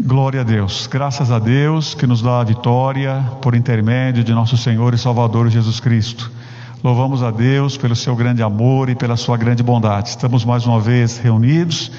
Glória a Deus, graças a Deus que nos dá a vitória por intermédio de nosso Senhor e Salvador Jesus Cristo. Louvamos a Deus pelo seu grande amor e pela sua grande bondade. Estamos mais uma vez reunidos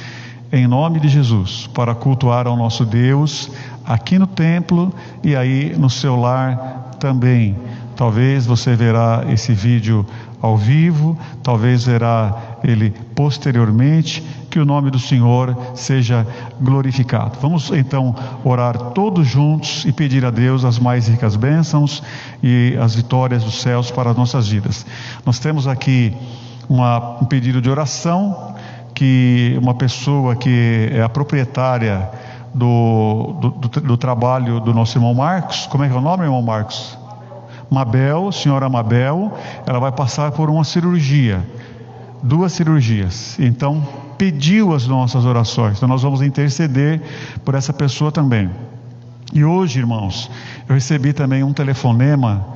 em nome de Jesus para cultuar ao nosso Deus aqui no templo e aí no seu lar também. Talvez você verá esse vídeo ao vivo, talvez verá ele posteriormente. Que o nome do Senhor seja glorificado. Vamos então orar todos juntos e pedir a Deus as mais ricas bênçãos e as vitórias dos céus para as nossas vidas. Nós temos aqui um pedido de oração, que uma pessoa que é a proprietária do trabalho do nosso irmão Marcos. Como é que é o nome, irmão Marcos? Mabel, senhora Mabel, ela vai passar por uma cirurgia, 2 cirurgias, então pediu as nossas orações, então nós vamos interceder por essa pessoa também. E hoje, irmãos, eu recebi também um telefonema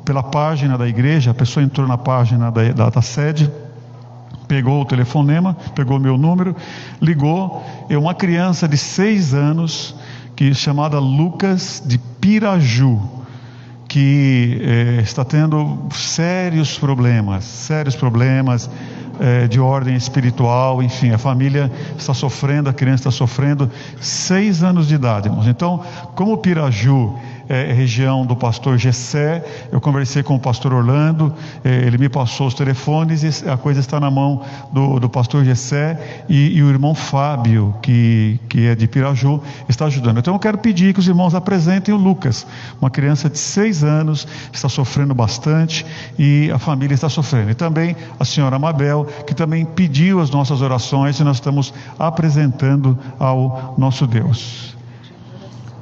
pela página da igreja. A pessoa entrou na página da sede, pegou o telefonema, pegou meu número, ligou. É uma criança de 6 anos, chamada Lucas, de Piraju, que está tendo sérios problemas de ordem espiritual. Enfim, a família está sofrendo, a criança está sofrendo, 6 anos de idade, irmãos. Então, como Piraju é região do pastor Gessé, eu conversei com o pastor Orlando, ele me passou os telefones e a coisa está na mão do pastor Gessé e o irmão Fábio, que é de Piraju, está ajudando. Então eu quero pedir que os irmãos apresentem o Lucas, uma criança de 6 anos, está sofrendo bastante e a família está sofrendo. E também a senhora Mabel, que também pediu as nossas orações e nós estamos apresentando ao nosso Deus.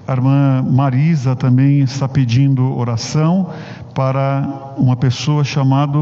A irmã Marisa também está pedindo oração para uma pessoa chamada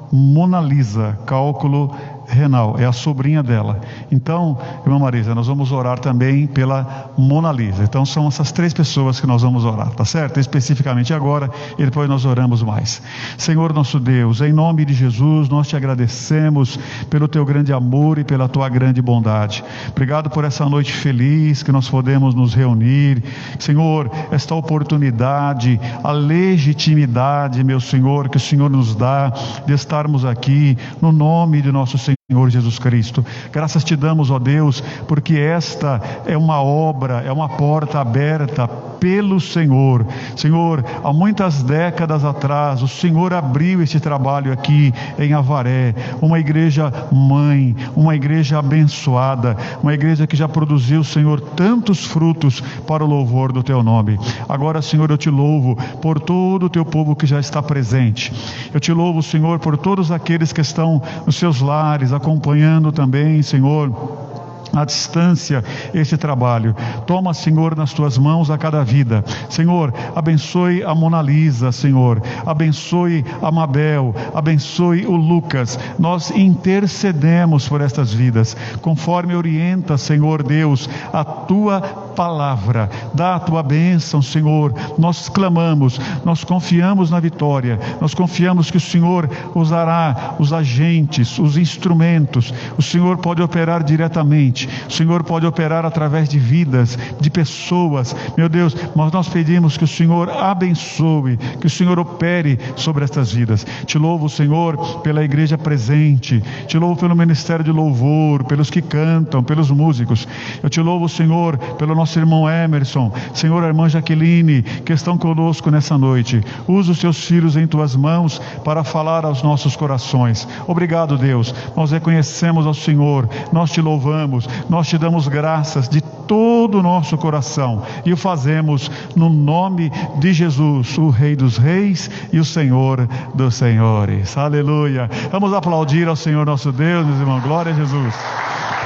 Mona Lisa, cálculo renal, é a sobrinha dela. Então, irmã Marisa, nós vamos orar também pela Mona Lisa. Então são essas 3 pessoas que nós vamos orar, tá certo? Especificamente agora, e depois nós oramos mais. Senhor nosso Deus, em nome de Jesus, nós te agradecemos pelo teu grande amor e pela tua grande bondade. Obrigado por essa noite feliz que nós podemos nos reunir. Senhor, esta oportunidade, a legitimidade, meu Senhor, que o Senhor nos dá de estarmos aqui no nome de nosso Senhor Jesus Cristo. Graças te damos, ó Deus, porque esta é uma obra, é uma porta aberta pelo Senhor. Senhor, há muitas décadas atrás, o Senhor abriu este trabalho aqui em Avaré, uma igreja mãe, uma igreja abençoada, uma igreja que já produziu, Senhor, tantos frutos para o louvor do teu nome. Agora, Senhor, eu te louvo por todo o teu povo que já está presente. Eu te louvo, Senhor, por todos aqueles que estão nos seus lares, acompanhando também, Senhor, à distância este trabalho. Toma, Senhor, nas tuas mãos a cada vida. Senhor, abençoe a Mona Lisa, Senhor, abençoe a Mabel, abençoe o Lucas. Nós intercedemos por estas vidas, conforme orienta, Senhor Deus, a tua palavra. Dá a tua bênção, Senhor. Nós clamamos, nós confiamos na vitória, nós confiamos que o Senhor usará os agentes, os instrumentos. O Senhor pode operar diretamente, o Senhor pode operar através de vidas, de pessoas, meu Deus, mas nós pedimos que o Senhor abençoe, que o Senhor opere sobre estas vidas. Te louvo, Senhor, pela igreja presente, te louvo pelo ministério de louvor, pelos que cantam, pelos músicos. Eu te louvo, Senhor, pelo nosso irmão Emerson, Senhor, a irmã Jaqueline, que estão conosco nessa noite. Usa os teus filhos em tuas mãos para falar aos nossos corações. Obrigado, Deus, nós reconhecemos ao Senhor, nós te louvamos, nós te damos graças de todo o nosso coração e o fazemos no nome de Jesus, o Rei dos Reis e o Senhor dos Senhores. Aleluia. Vamos aplaudir ao Senhor nosso Deus, meus irmãos. Glória a Jesus.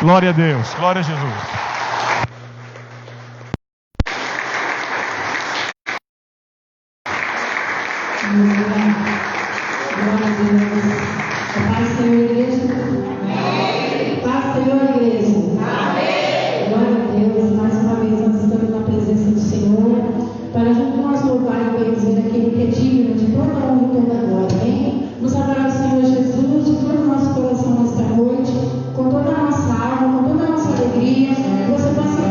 Glória a Deus. Glória a Jesus. Glória a Deus. A paz, Senhor, igreja. Paz, Senhor, igreja. Glória a Deus. Mais uma vez nós estamos na presença do Senhor, para junto nós louvar e bendizer aquele que é digno de toda a honra e toda a glória. Amém? Vamos adorar o Senhor Jesus de todo o nosso coração nesta noite, com toda a nossa alma, com toda a nossa alegria. Você possa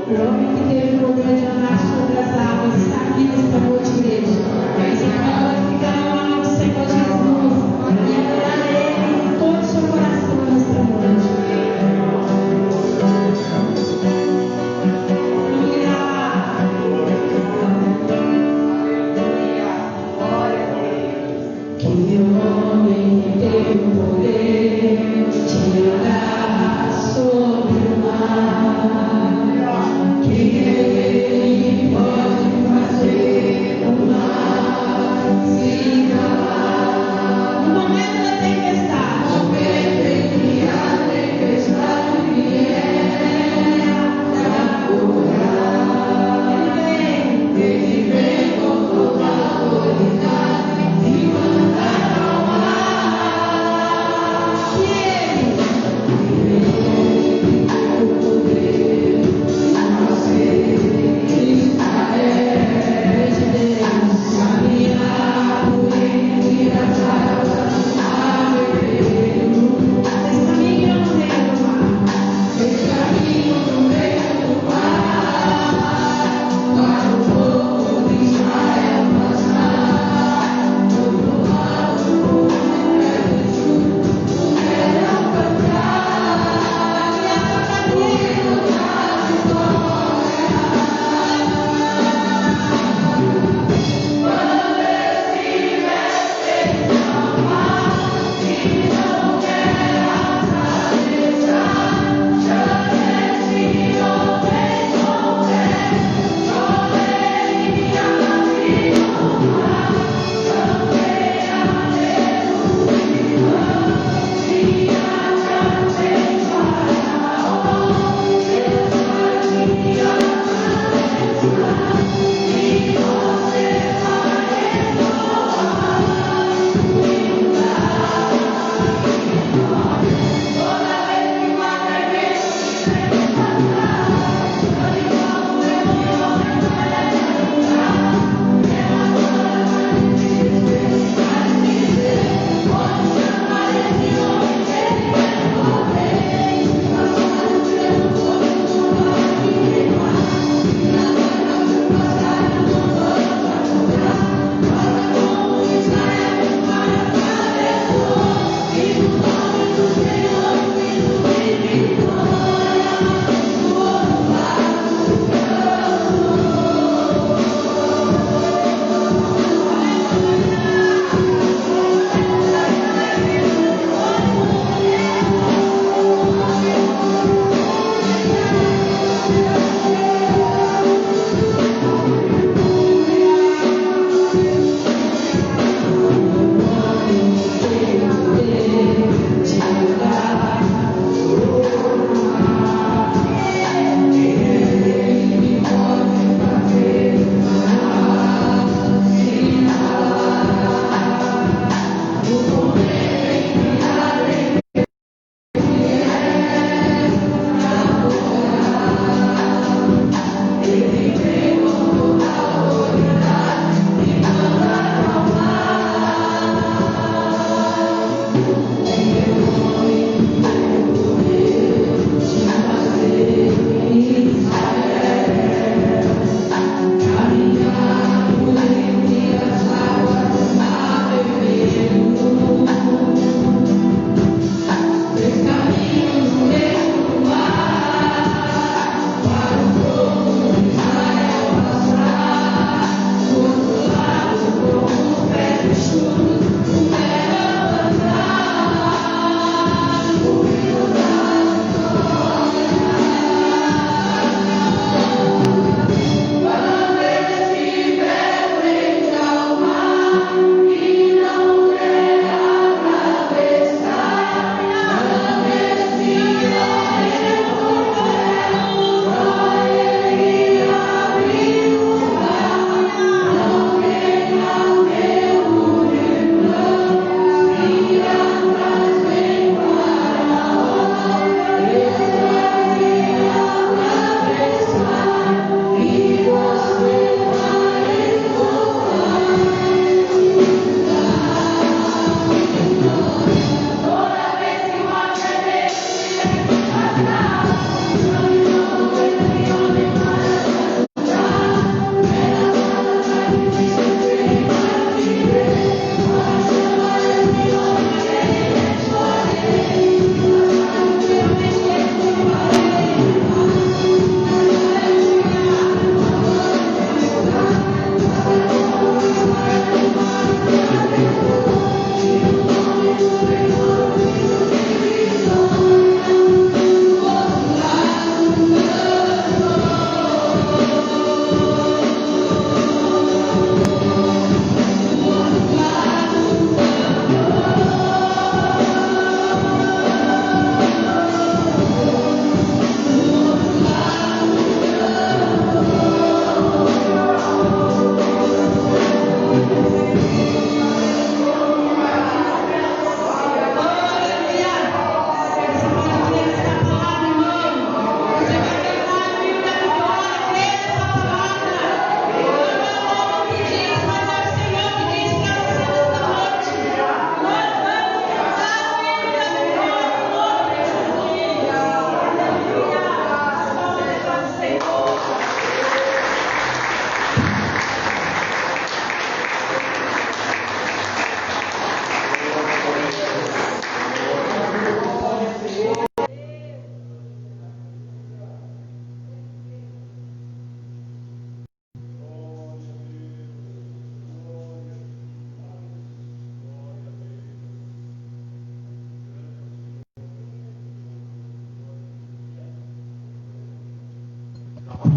O homem que teve o poder de andar sobre as águas está aqui nesta noite, igreja. Você pode glorificar o nome do Senhor Jesus e adorar Ele com todo o seu coração nesta noite. Que o homem que teve o poder de andar sobre o mar, que ele pode fazer.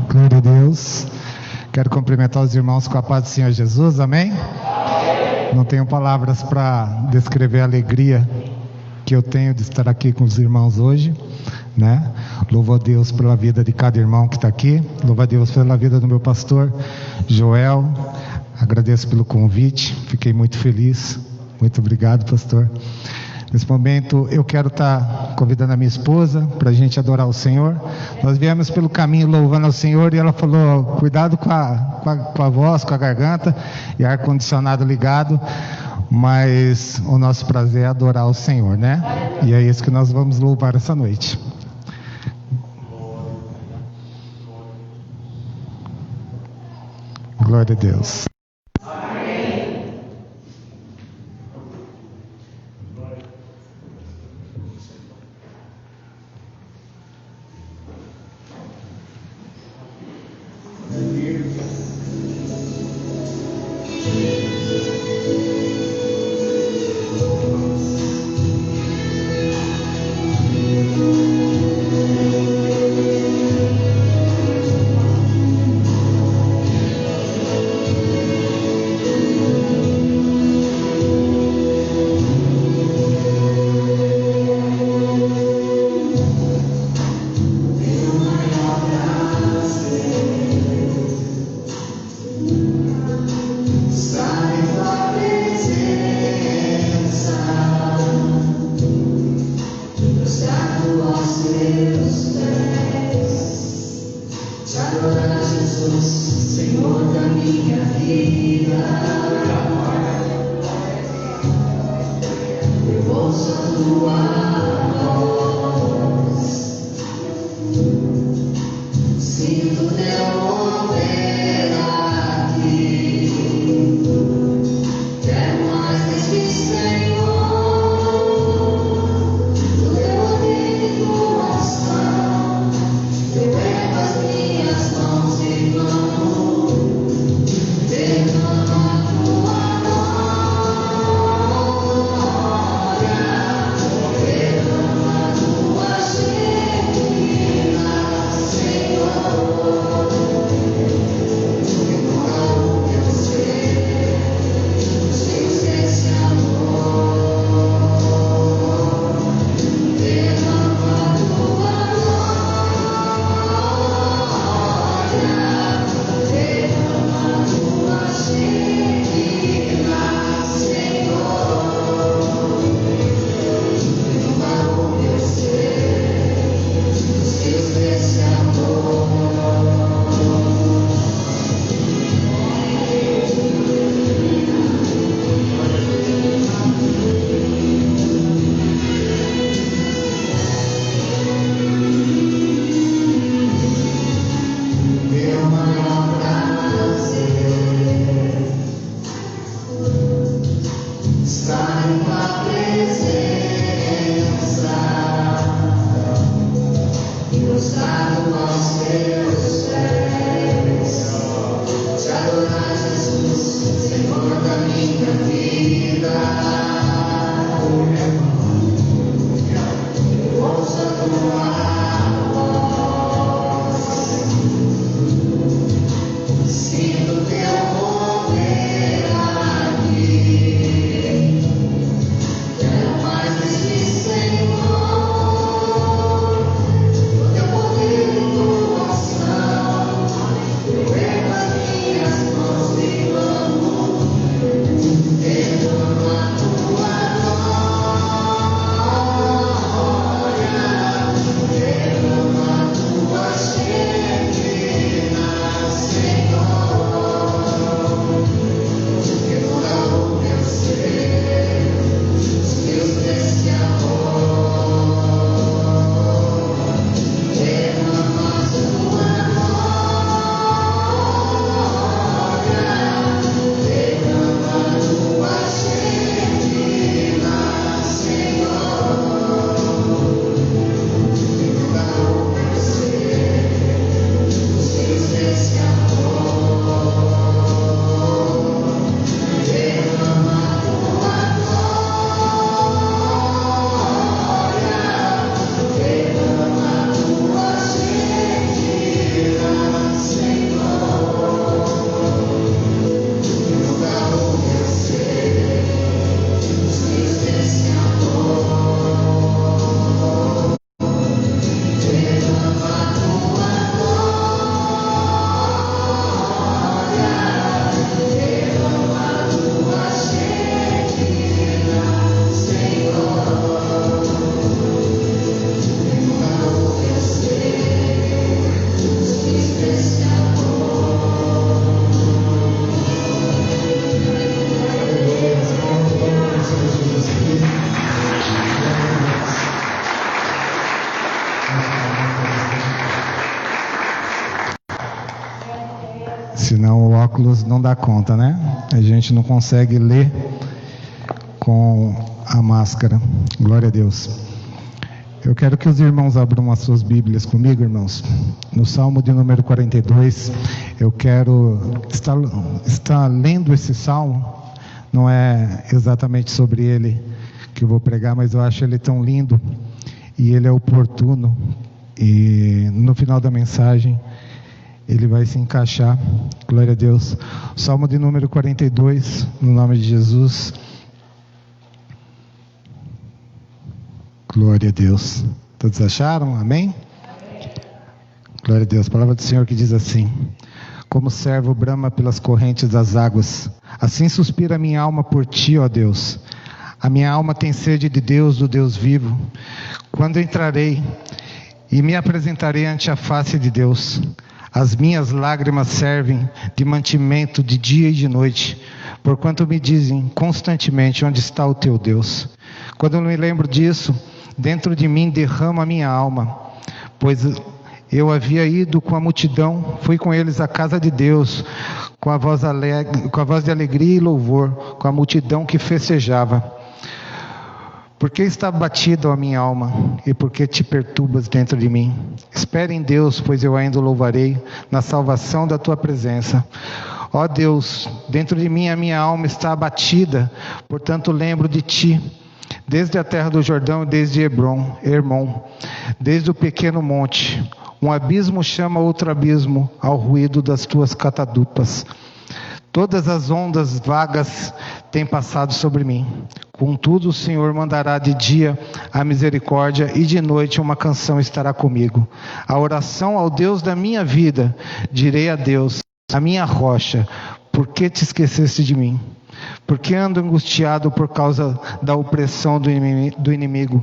Glória a Deus. Quero cumprimentar os irmãos com a paz do Senhor Jesus, amém? Não tenho palavras para descrever a alegria que eu tenho de estar aqui com os irmãos hoje, né? Louvo a Deus pela vida de cada irmão que está aqui, louvo a Deus pela vida do meu pastor Joel, agradeço pelo convite, fiquei muito feliz, muito obrigado, pastor. Nesse momento eu quero estar convidando a minha esposa para a gente adorar o Senhor. Nós viemos pelo caminho louvando ao Senhor e ela falou: cuidado com a voz, com a garganta e ar-condicionado ligado, mas o nosso prazer é adorar o Senhor, né? E é isso que nós vamos louvar essa noite. Glória a Deus. senão o óculos não dá conta, né? A gente não consegue ler com a máscara. Glória a Deus. Eu quero que os irmãos abram as suas Bíblias comigo, irmãos. No Salmo de número 42, eu quero estar lendo esse Salmo. Não é exatamente sobre ele que eu vou pregar, mas eu acho ele tão lindo e ele é oportuno. E no final da mensagem, ele vai se encaixar. Glória a Deus. Salmo de número 42, no nome de Jesus. Glória a Deus. Todos acharam? Amém? Glória a Deus. A palavra do Senhor que diz assim: como o servo brama pelas correntes das águas, assim suspira a minha alma por ti, ó Deus. A minha alma tem sede de Deus, do Deus vivo. Quando entrarei e me apresentarei ante a face de Deus, as minhas lágrimas servem de mantimento de dia e de noite, porquanto me dizem constantemente: onde está o teu Deus? Quando eu me lembro disso, dentro de mim derrama a minha alma, pois eu havia ido com a multidão, fui com eles à casa de Deus, com a voz de alegria e louvor, com a multidão que festejava. Porque está abatida a minha alma, e porque te perturbas dentro de mim? Espere em Deus, pois eu ainda o louvarei, na salvação da tua presença. Ó Deus, dentro de mim a minha alma está abatida, portanto lembro de ti. Desde a terra do Jordão, desde Hermon, desde o pequeno monte, um abismo chama outro abismo ao ruído das tuas catadupas. Todas as ondas vagas têm passado sobre mim. Contudo, o Senhor mandará de dia a misericórdia, e de noite uma canção estará comigo. A oração ao Deus da minha vida, direi a Deus, a minha rocha: por que te esqueceste de mim? Porque ando angustiado por causa da opressão do inimigo.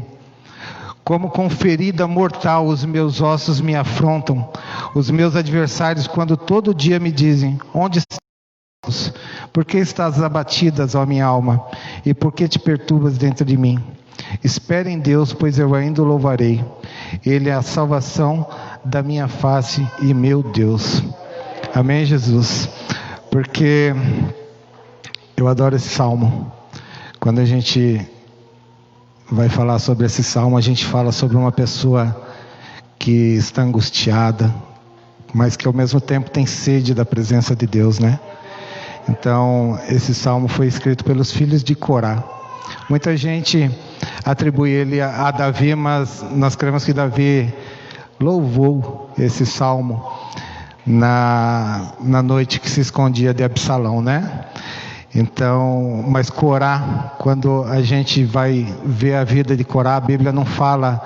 Como com ferida mortal os meus ossos me afrontam. Os meus adversários, quando todo dia me dizem: onde estás? Por que estás abatidas, ó minha alma? E por que te perturbas dentro de mim? Espere em Deus, pois eu ainda o louvarei. Ele é a salvação da minha face e meu Deus. Amém, Jesus? Porque eu adoro esse salmo. Quando a gente vai falar sobre esse salmo, a gente fala sobre uma pessoa que está angustiada, mas que ao mesmo tempo tem sede da presença de Deus, né? Então, esse salmo foi escrito pelos filhos de Corá. Muita gente atribui ele a Davi, mas nós cremos que Davi louvou esse salmo na noite que se escondia de Absalão, né? Então, mas Corá, quando a gente vai ver a vida de Corá, a Bíblia não fala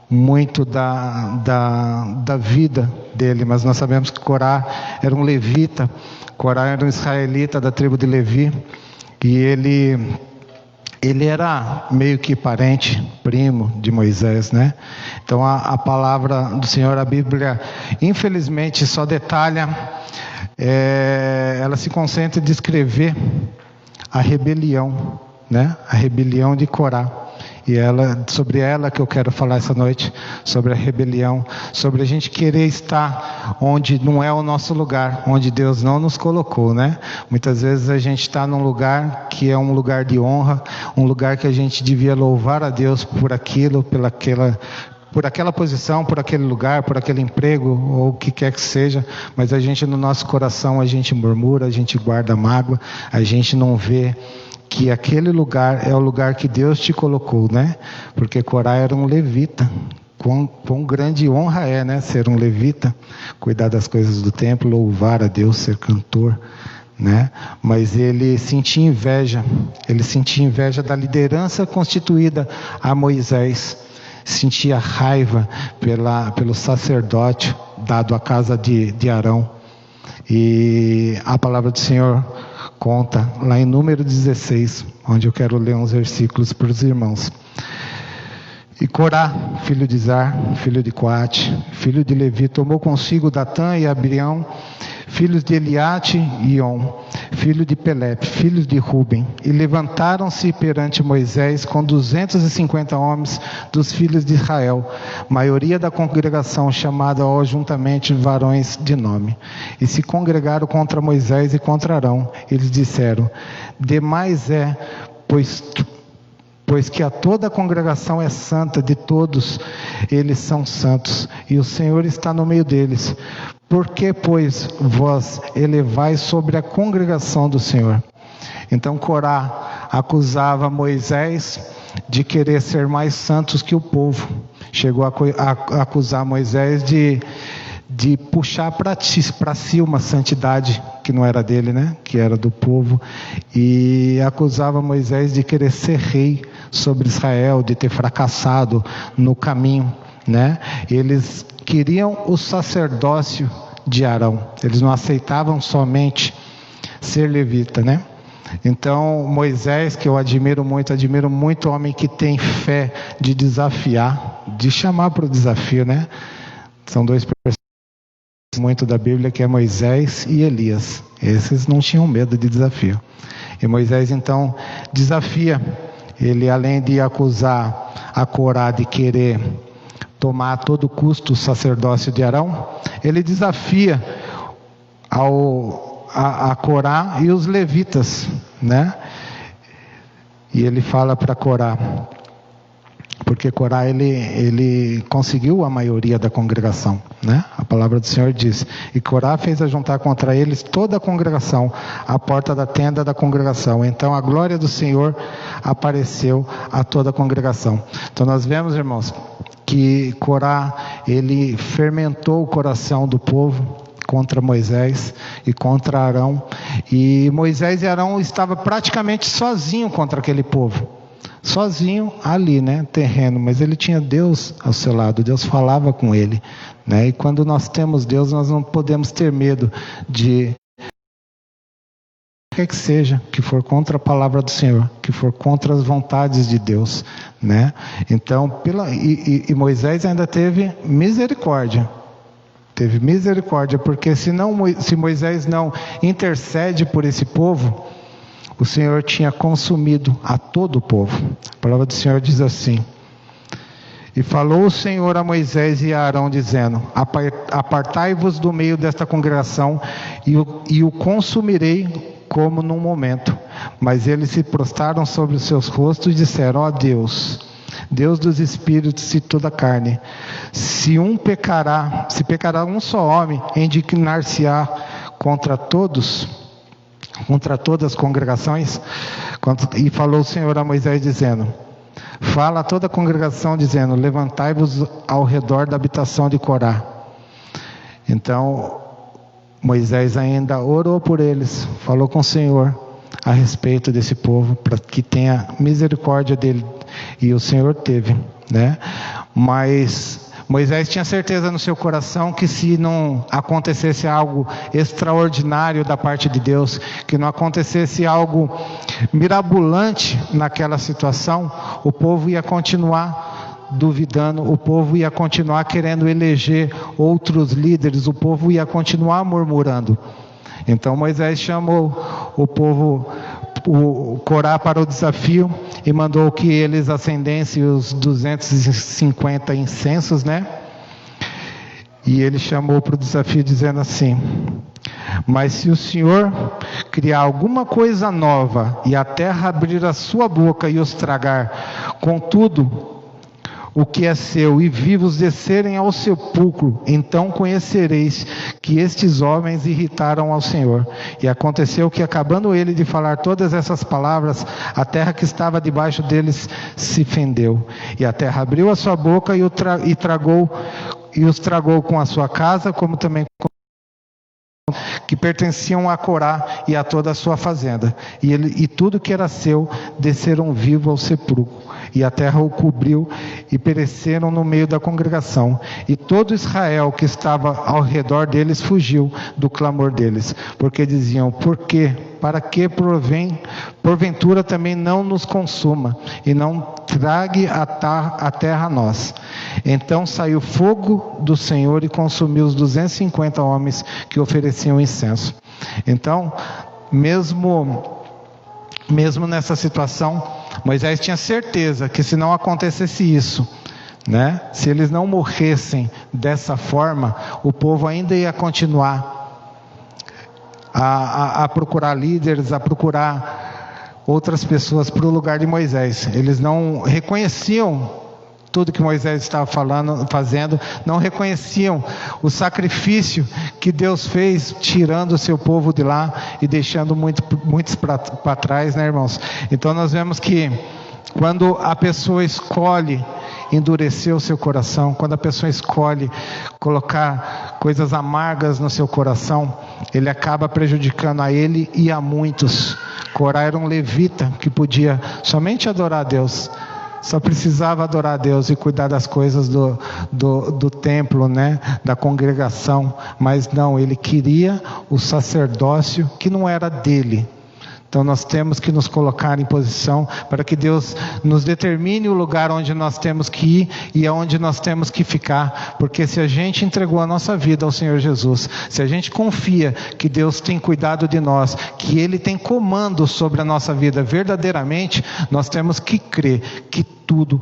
muito da vida dele, mas nós sabemos que Corá era um levita. Corá era um israelita da tribo de Levi, e ele era meio que parente, primo de Moisés, né? Então a palavra do Senhor, a Bíblia, infelizmente só detalha, ela se concentra em descrever a rebelião, né? A rebelião de Corá. E sobre ela que eu quero falar essa noite, sobre a rebelião, sobre a gente querer estar onde não é o nosso lugar, onde Deus não nos colocou, né? Muitas vezes a gente está num lugar que é um lugar de honra, um lugar que a gente devia louvar a Deus por aquilo, por aquela posição, por aquele lugar, por aquele emprego, ou o que quer que seja, mas a gente, no nosso coração, a gente murmura, a gente guarda mágoa, a gente não vê que aquele lugar é o lugar que Deus te colocou, né? Porque Corá era um levita. Quão grande honra é, né? Ser um levita, cuidar das coisas do templo, louvar a Deus, ser cantor, né? Mas ele sentia inveja da liderança constituída a Moisés, sentia raiva pelo sacerdócio dado à casa de Arão. E a palavra do Senhor conta lá em Número 16, onde eu quero ler uns versículos para os irmãos. E Corá, filho de Zar, filho de Coate, filho de Levi, tomou consigo Datã e Abião, filhos de Eliate e On, filho de Pelepe, filho de Ruben, e levantaram-se perante Moisés com 250 homens dos filhos de Israel, maioria da congregação, chamada juntamente varões de nome. E se congregaram contra Moisés e contra Arão. Eles disseram: demais é, pois que a toda a congregação é santa, de todos eles são santos, e o Senhor está no meio deles. Por que, pois, vós elevais sobre a congregação do Senhor? Então Corá acusava Moisés de querer ser mais santos que o povo. Chegou a acusar Moisés de puxar para si uma santidade que não era dele, né? Que era do povo. E acusava Moisés de querer ser rei sobre Israel, de ter fracassado no caminho, né? Eles queriam o sacerdócio de Arão. Eles não aceitavam somente ser levita, né? Então Moisés, que eu admiro muito homem que tem fé de desafiar, de chamar para o desafio, né? São dois personagens muito da Bíblia, que é Moisés e Elias. Esses não tinham medo de desafio. E Moisés então desafia. Ele, além de acusar a Corá de querer tomar a todo custo o sacerdócio de Arão, ele desafia a Corá e os levitas, né? E ele fala para Corá, porque Corá ele conseguiu a maioria da congregação, né? A palavra do Senhor diz: e Corá fez ajuntar contra eles toda a congregação à porta da tenda da congregação. Então a glória do Senhor apareceu a toda a congregação. Então nós vemos, irmãos, que Corá, ele fermentou o coração do povo contra Moisés e contra Arão. E Moisés e Arão estavam praticamente sozinhos contra aquele povo. Sozinho ali, né, terreno, mas ele tinha Deus ao seu lado, Deus falava com ele, né? E quando nós temos Deus, nós não podemos ter medo de que seja, que for contra a palavra do Senhor, que for contra as vontades de Deus, né? Então, Moisés ainda teve misericórdia. Teve misericórdia, porque se Moisés não intercede por esse povo, o Senhor tinha consumido a todo o povo. A palavra do Senhor diz assim: e falou o Senhor a Moisés e a Arão, dizendo: apartai-vos do meio desta congregação, e o consumirei como num momento. Mas eles se prostraram sobre os seus rostos e disseram: ó Deus, Deus dos espíritos e toda a carne, se pecará um só homem, indignar-se-á contra todas as congregações. E falou o Senhor a Moisés, dizendo: fala a toda a congregação, dizendo: levantai-vos ao redor da habitação de Corá. Então Moisés ainda orou por eles, falou com o Senhor a respeito desse povo, para que tenha misericórdia dele. E o Senhor teve, né? Mas Moisés tinha certeza no seu coração que se não acontecesse algo extraordinário da parte de Deus, que não acontecesse algo mirabolante naquela situação, o povo ia continuar duvidando, o povo ia continuar querendo eleger outros líderes, o povo ia continuar murmurando. Então Moisés chamou o povo, o Corá, para o desafio e mandou que eles acendessem os 250 incensos, né? E ele chamou para o desafio dizendo assim: mas se o Senhor criar alguma coisa nova e a terra abrir a sua boca e os tragar, contudo o que é seu, e vivos descerem ao sepulcro, então conhecereis que estes homens irritaram ao Senhor. E aconteceu que, acabando ele de falar todas essas palavras, a terra que estava debaixo deles se fendeu. E a terra abriu a sua boca e os tragou com a sua casa, como também que pertenciam a Corá e a toda a sua fazenda. E tudo que era seu desceram vivo ao sepulcro. E a terra o cobriu, e pereceram no meio da congregação. E todo Israel que estava ao redor deles fugiu do clamor deles, porque diziam: por quê? Para que porventura também não nos consuma, e não trague a terra a nós. Então saiu fogo do Senhor e consumiu os 250 homens que ofereciam incenso. Então mesmo nessa situação, Moisés tinha certeza que se não acontecesse isso, né, se eles não morressem dessa forma, o povo ainda ia continuar a procurar líderes, a procurar outras pessoas para o lugar de Moisés. Eles não reconheciam tudo que Moisés estava fazendo, não reconheciam o sacrifício que Deus fez, tirando o seu povo de lá e deixando muitos para trás, né, irmãos? Então nós vemos que quando a pessoa escolhe endurecer o seu coração, quando a pessoa escolhe colocar coisas amargas no seu coração, ele acaba prejudicando a ele e a muitos. Corá era um levita que podia somente adorar a Deus, só precisava adorar a Deus e cuidar das coisas do templo, né, da congregação, mas não, ele queria o sacerdócio que não era dele. Então nós temos que nos colocar em posição para que Deus nos determine o lugar onde nós temos que ir e aonde nós temos que ficar, porque se a gente entregou a nossa vida ao Senhor Jesus, se a gente confia que Deus tem cuidado de nós, que Ele tem comando sobre a nossa vida verdadeiramente, nós temos que crer que tudo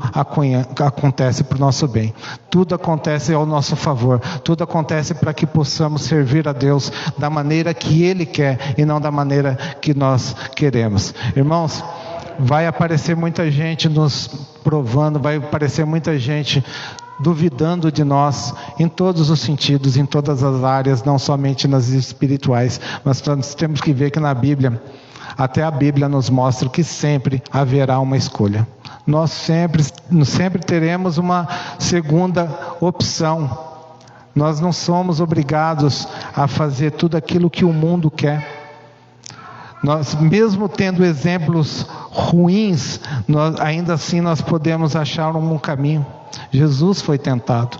acontece para o nosso bem, tudo acontece ao nosso favor, tudo acontece para que possamos servir a Deus da maneira que Ele quer e não da maneira que nós queremos. Irmãos, vai aparecer muita gente nos provando, vai aparecer muita gente duvidando de nós em todos os sentidos, em todas as áreas, não somente nas espirituais, mas nós temos que ver que na Bíblia, até a Bíblia nos mostra que sempre haverá uma escolha. Nós sempre teremos uma segunda opção. Nós não somos obrigados a fazer tudo aquilo que o mundo quer. Nós, mesmo tendo exemplos ruins, ainda assim nós podemos achar um caminho. Jesus foi tentado.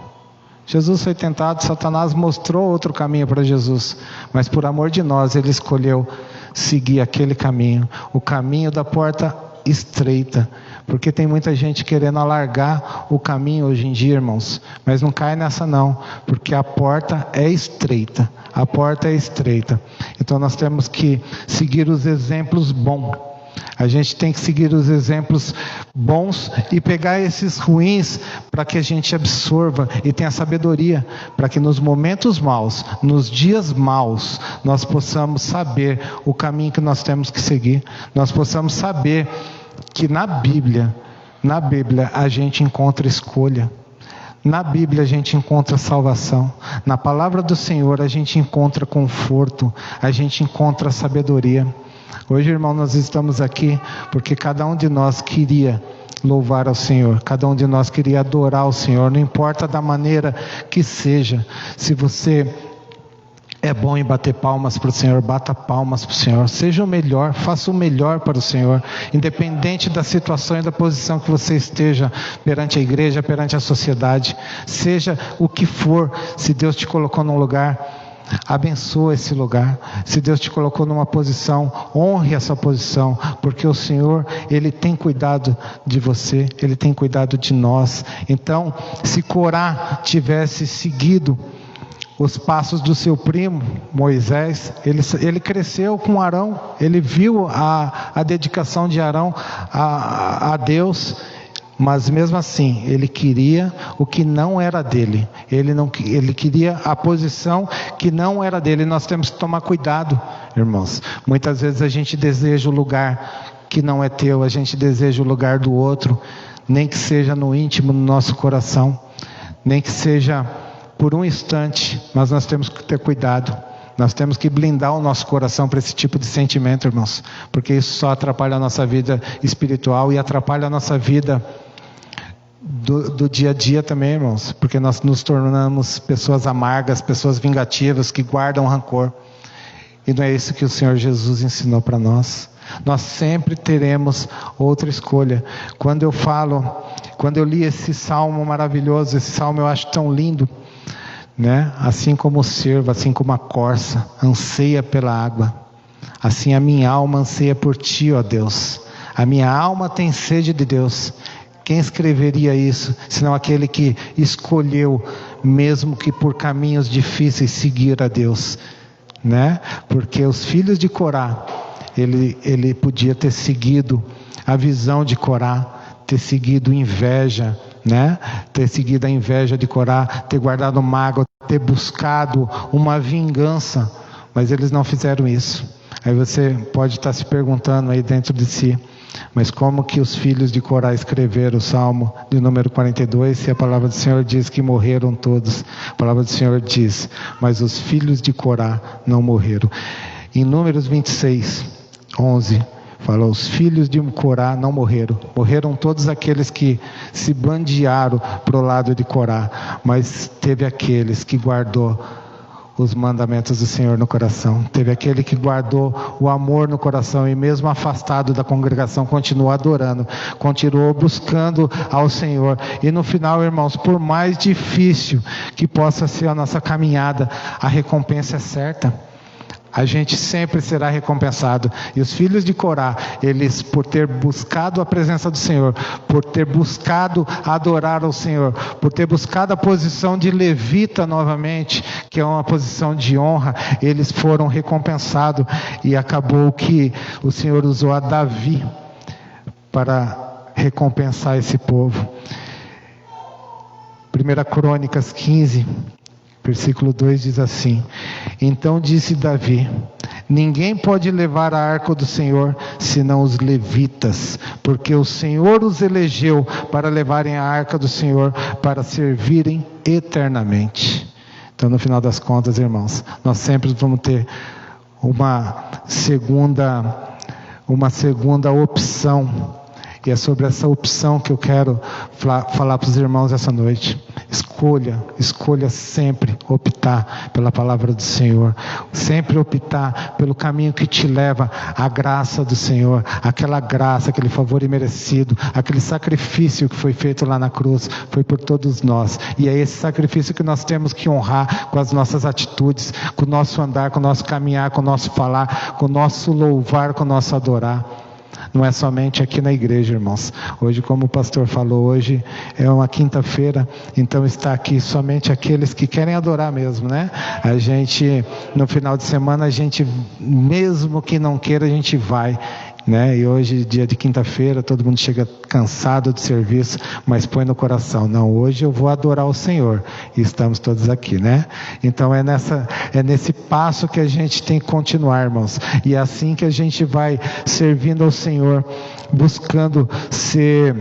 Satanás mostrou outro caminho para Jesus, mas por amor de nós, ele escolheu seguir aquele caminho, o caminho da porta estreita, porque tem muita gente querendo alargar o caminho hoje em dia, irmãos, mas não cai nessa não, porque a porta é estreita, então nós temos que seguir os exemplos bons, a gente tem que seguir os exemplos bons e pegar esses ruins para que a gente absorva e tenha sabedoria, para que nos momentos maus, nos dias maus, nós possamos saber o caminho que nós temos que seguir, nós possamos saber que na Bíblia a gente encontra escolha, na Bíblia a gente encontra salvação, na palavra do Senhor a gente encontra conforto, a gente encontra sabedoria. Hoje, irmão, nós estamos aqui porque cada um de nós queria louvar ao Senhor, cada um de nós queria adorar ao Senhor, não importa da maneira que seja. Se você é bom em bater palmas para o Senhor, bata palmas para o Senhor, seja o melhor, faça o melhor para o Senhor, independente da situação e da posição que você esteja perante a igreja, perante a sociedade, seja o que for. Se Deus te colocou num lugar, abençoa esse lugar. Se Deus te colocou numa posição, honre essa posição, porque o Senhor, Ele tem cuidado de você, Ele tem cuidado de nós. Então, se Corá tivesse seguido os passos do seu primo Moisés, ele cresceu com Arão, ele viu a dedicação de Arão a Deus, mas mesmo assim ele queria o que não era dele, ele queria a posição que não era dele. Nós temos que tomar cuidado, irmãos. Muitas vezes a gente deseja o lugar que não é teu, a gente deseja o lugar do outro, nem que seja no íntimo, no nosso coração, nem que seja por um instante, mas nós temos que ter cuidado, nós temos que blindar o nosso coração para esse tipo de sentimento, irmãos, porque isso só atrapalha a nossa vida espiritual e atrapalha a nossa vida do dia a dia também, irmãos, porque nós nos tornamos pessoas amargas, pessoas vingativas, que guardam rancor, e não é isso que o Senhor Jesus ensinou para nós. Nós sempre teremos outra escolha. Quando eu li esse salmo maravilhoso, esse salmo eu acho tão lindo, né? Assim como o cervo, assim como a corça anseia pela água, assim a minha alma anseia por ti, ó Deus. A minha alma tem sede de Deus. Quem escreveria isso, senão aquele que escolheu, mesmo que por caminhos difíceis, seguir a Deus, né? Porque os filhos de Corá ele podia ter seguido a visão de Corá, ter seguido inveja, né? Ter seguido a inveja de Corá, ter guardado mágoa, ter buscado uma vingança, mas eles não fizeram isso. Aí você pode estar se perguntando aí dentro de si, mas como que os filhos de Corá escreveram o Salmo de número 42, se a palavra do Senhor diz que morreram todos? A palavra do Senhor diz, mas os filhos de Corá não morreram. Em Números 26, 11, fala, os filhos de Corá não morreram. Morreram todos aqueles que se bandearam para o lado de Corá, mas teve aqueles que guardou os mandamentos do Senhor no coração. Teve aquele que guardou o amor no coração e mesmo afastado da congregação, continuou adorando, continuou buscando ao Senhor. E no final, irmãos, por mais difícil que possa ser a nossa caminhada, a recompensa é certa. A gente sempre será recompensado. E os filhos de Corá, eles, por ter buscado a presença do Senhor, por ter buscado adorar ao Senhor, por ter buscado a posição de levita novamente, que é uma posição de honra, eles foram recompensados. E acabou que o Senhor usou a Davi para recompensar esse povo. 1 Crônicas 15, versículo 2 diz assim: então disse Davi, ninguém pode levar a arca do Senhor, senão os levitas, porque o Senhor os elegeu para levarem a arca do Senhor, para servirem eternamente. Então, no final das contas, irmãos, nós sempre vamos ter uma segunda opção. E é sobre essa opção que eu quero falar para os irmãos essa noite. Escolha sempre optar pela palavra do Senhor. Sempre optar pelo caminho que te leva à graça do Senhor. Aquela graça, aquele favor imerecido, aquele sacrifício que foi feito lá na cruz, foi por todos nós. E é esse sacrifício que nós temos que honrar com as nossas atitudes, com o nosso andar, com o nosso caminhar, com o nosso falar, com o nosso louvar, com o nosso adorar. Não é somente aqui na igreja, irmãos. Hoje, como o pastor falou, hoje é uma quinta-feira, então está aqui somente aqueles que querem adorar mesmo, né? A gente, no final de semana, a gente, mesmo que não queira, a gente vai, né? E hoje, dia de quinta-feira, todo mundo chega cansado do serviço, mas põe no coração, não, hoje eu vou adorar o Senhor, e estamos todos aqui, né? Então é nesse passo que a gente tem que continuar, irmãos, e é assim que a gente vai servindo ao Senhor, buscando ser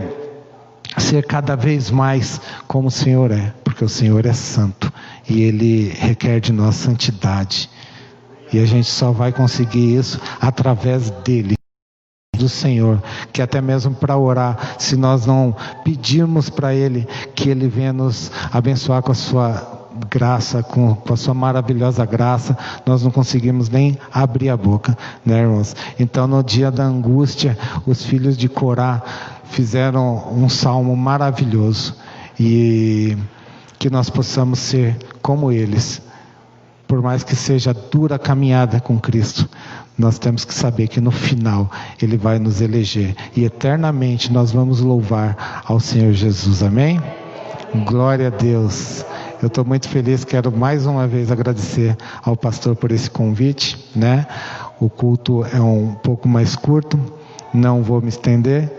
cada vez mais como o Senhor é, porque o Senhor é santo, e Ele requer de nós santidade, e a gente só vai conseguir isso através dEle, do Senhor, que até mesmo para orar, se nós não pedirmos para Ele, que Ele venha nos abençoar com a sua graça, com a sua maravilhosa graça, nós não conseguimos nem abrir a boca, né, irmãos? Então, no dia da angústia, os filhos de Corá fizeram um salmo maravilhoso, e que nós possamos ser como eles. Por mais que seja dura a caminhada com Cristo, nós temos que saber que no final Ele vai nos eleger, e eternamente nós vamos louvar ao Senhor Jesus, amém? Glória a Deus. Eu estou muito feliz, quero mais uma vez agradecer ao pastor por esse convite, né? O culto é um pouco mais curto, não vou me estender,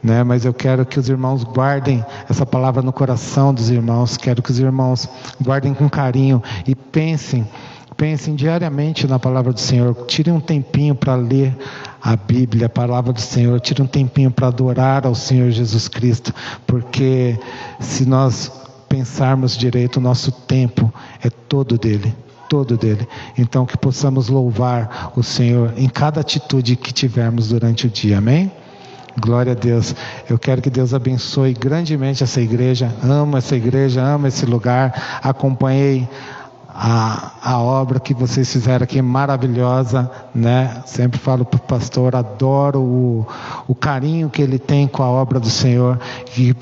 né? Mas eu quero que os irmãos guardem essa palavra no coração dos irmãos, quero que os irmãos guardem com carinho e pensem diariamente na palavra do Senhor. Tire um tempinho para ler a Bíblia, a palavra do Senhor. Tire um tempinho para adorar ao Senhor Jesus Cristo, porque se nós pensarmos direito, o nosso tempo é todo dele. Então que possamos louvar o Senhor em cada atitude que tivermos durante o dia, amém? Glória a Deus. Eu quero que Deus abençoe grandemente essa igreja. Amo essa igreja, amo esse lugar. Acompanhei a obra que vocês fizeram aqui, maravilhosa, né? Sempre falo para o pastor, adoro o carinho que ele tem com a obra do Senhor,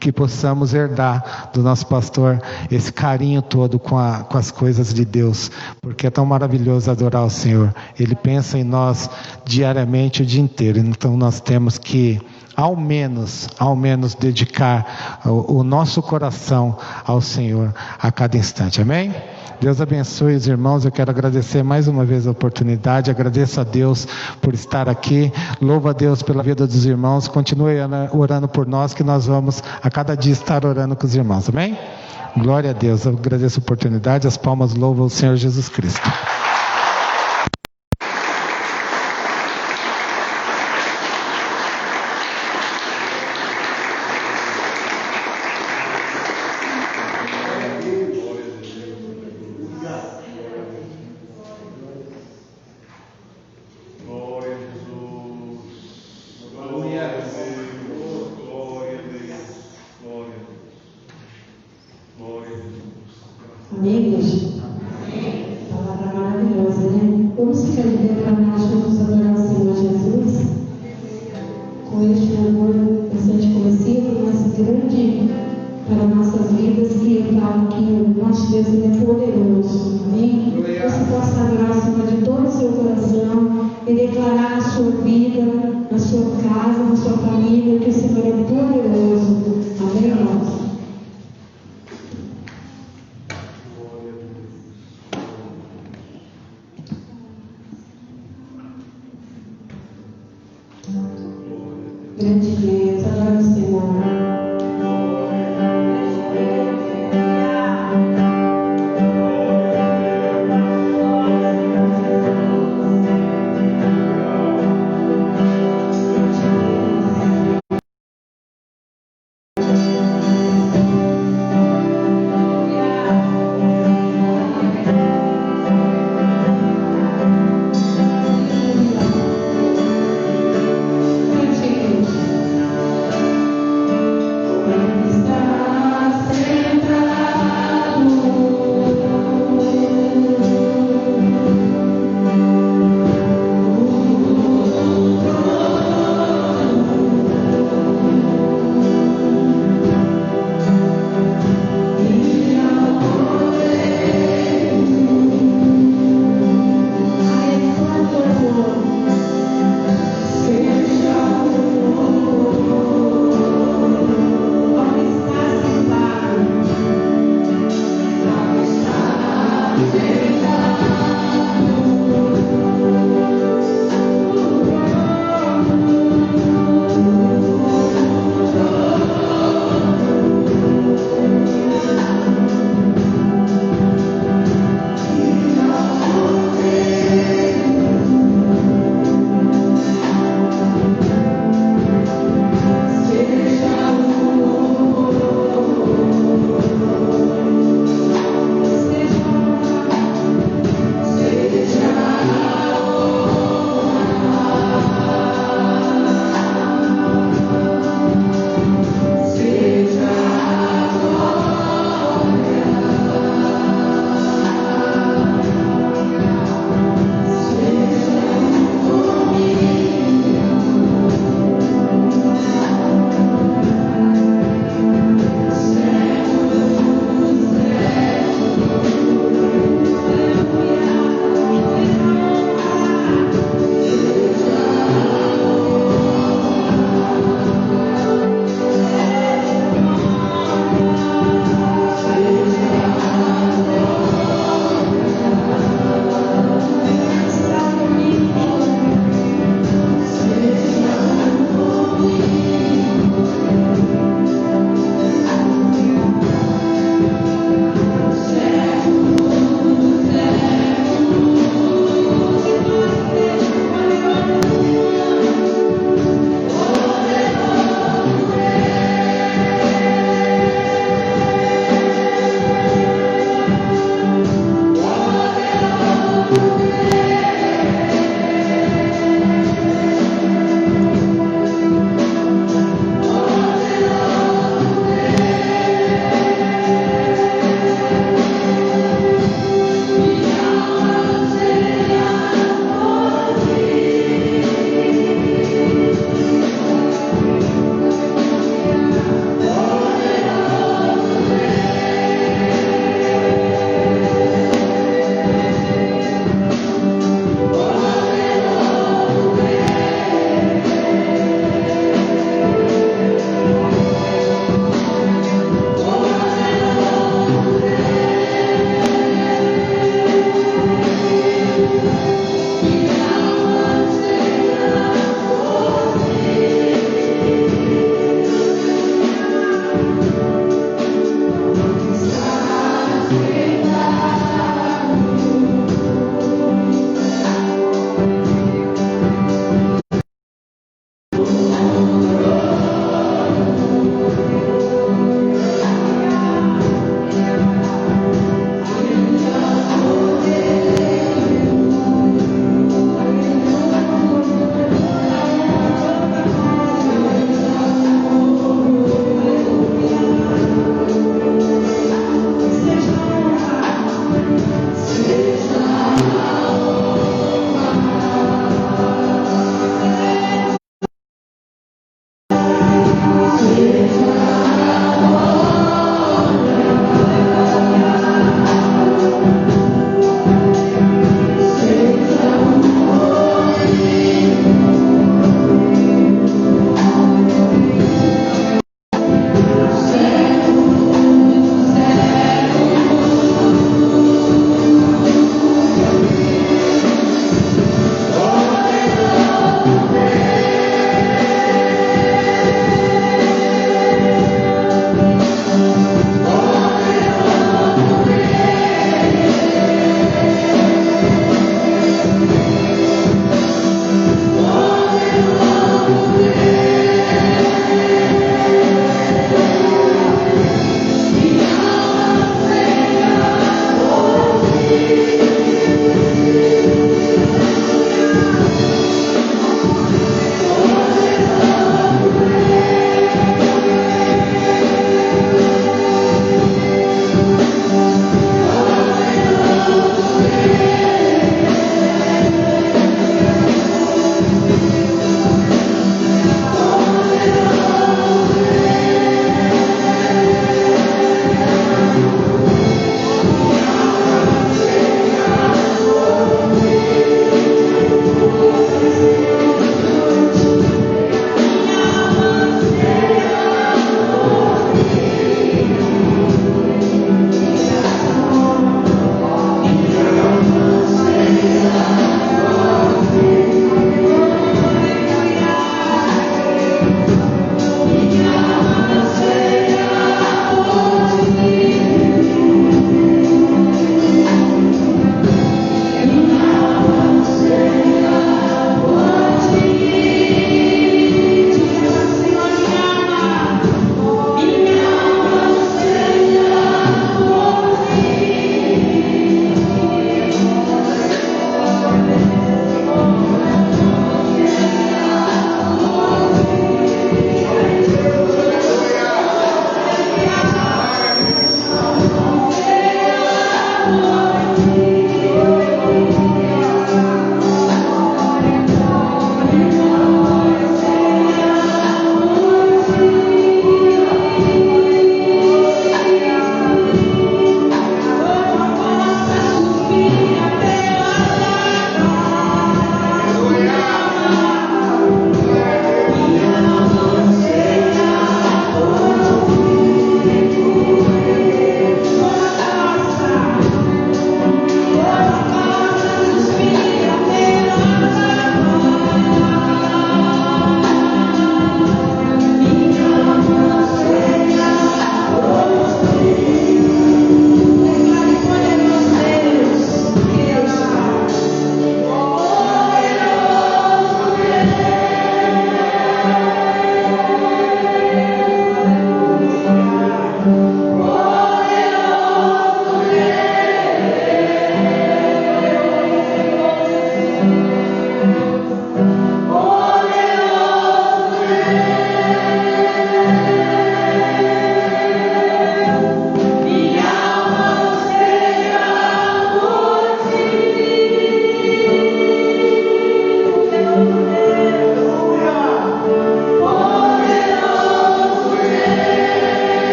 que possamos herdar do nosso pastor esse carinho todo com as coisas de Deus, porque é tão maravilhoso adorar o Senhor. Ele pensa em nós diariamente, o dia inteiro, então nós temos que ao menos dedicar o nosso coração ao Senhor a cada instante. Amém? Deus abençoe os irmãos. Eu quero agradecer mais uma vez a oportunidade. Agradeço a Deus por estar aqui. Louvo a Deus pela vida dos irmãos. Continue orando por nós, que nós vamos a cada dia estar orando com os irmãos. Amém? Glória a Deus. Eu agradeço a oportunidade. As palmas louvam o Senhor Jesus Cristo. Amém, igreja? Palavra maravilhosa, né? Vamos ficar de pé para nós juntos adorar o Senhor Jesus com este louvor bastante conhecido, mas grande para nossas vidas, que eu falo que o nosso Deus é poderoso. Amém? Você possa adorar o Senhor de todo o seu coração e declarar na sua vida, na sua casa, na sua família, que o Senhor é poderoso. Amém, irmãos? Grande Deus, adoro o Senhor.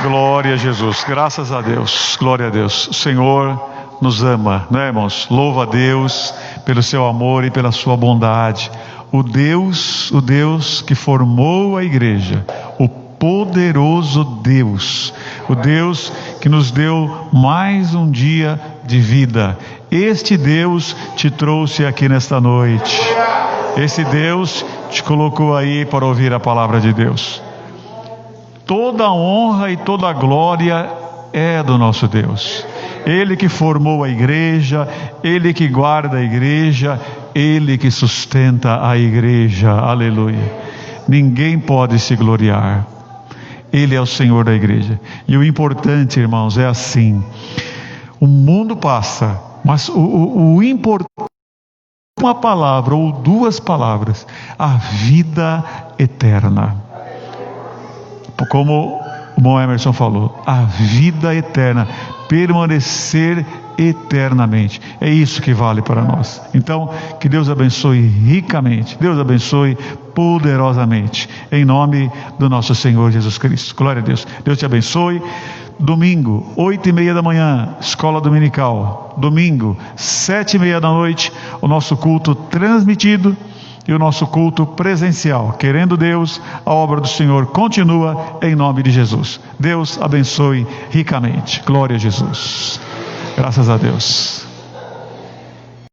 Glória a Jesus, graças a Deus, glória a Deus. O Senhor nos ama, não é, irmãos? Louva a Deus pelo seu amor e pela sua bondade. O Deus que formou a igreja, o poderoso Deus, o Deus que nos deu mais um dia de vida. Este Deus te trouxe aqui nesta noite. Esse Deus te colocou aí para ouvir a palavra de Deus. Toda a honra e toda a glória é do nosso Deus. Ele que formou a igreja, Ele que guarda a igreja, Ele que sustenta a igreja. Aleluia. Ninguém pode se gloriar. Ele é o Senhor da igreja. E o importante, irmãos, é assim: o mundo passa, mas o importante é uma palavra ou duas palavras: a vida eterna. Como o bom Emerson falou, a vida eterna, permanecer eternamente, é isso que vale para nós. Então, que Deus abençoe ricamente, Deus abençoe poderosamente, em nome do nosso Senhor Jesus Cristo. Glória a Deus. Deus te abençoe. Domingo, 8:30 da manhã, escola dominical. Domingo, 7:30 da noite, o nosso culto transmitido e o nosso culto presencial. Querendo Deus, a obra do Senhor continua em nome de Jesus. Deus abençoe ricamente. Glória a Jesus. Graças a Deus.